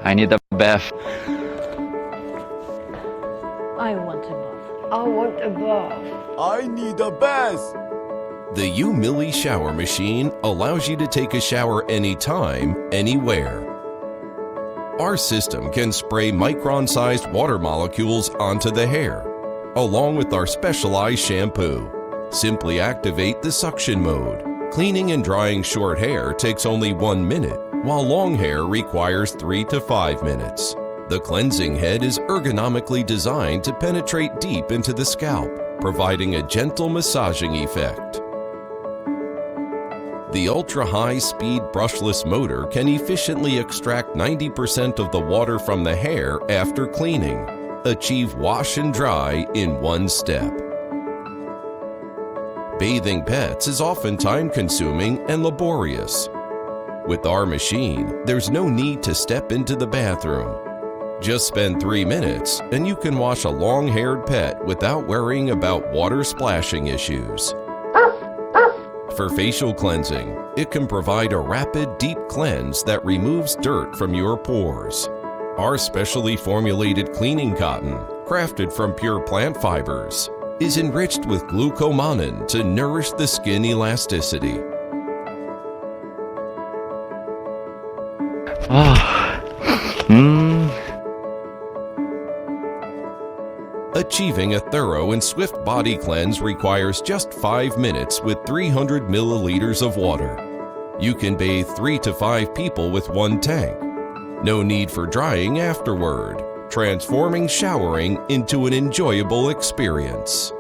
I need a bath. I want a bath. I want a bath. I need a bath. The Yoomiily shower machine allows you to take a shower anytime, anywhere. Our system can spray micron-sized water molecules onto the hair, along with our specialized shampoo. Simply activate the suction mode. Cleaning and drying short hair takes only 1 minute, while long hair requires 3 to 5 minutes. The cleansing head is ergonomically designed to penetrate deep into the scalp, providing a gentle massaging effect. The ultra-high-speed brushless motor can efficiently extract 90% of the water from the hair after cleaning. Achieve wash and dry in 1 step. Bathing pets is often time-consuming and laborious. With our machine, there's no need to step into the bathroom. Just spend 3 minutes and you can wash a long-haired pet without worrying about water splashing issues. For facial cleansing, it can provide a rapid, deep cleanse that removes dirt from your pores. Our specially formulated cleaning cotton, crafted from pure plant fibers, is enriched with glucomannan to nourish the skin elasticity. Achieving a thorough and swift body cleanse requires just 5 minutes with 300 milliliters of water. You can bathe 3 to 5 people with 1 tank. No need for drying afterward, transforming showering into an enjoyable experience.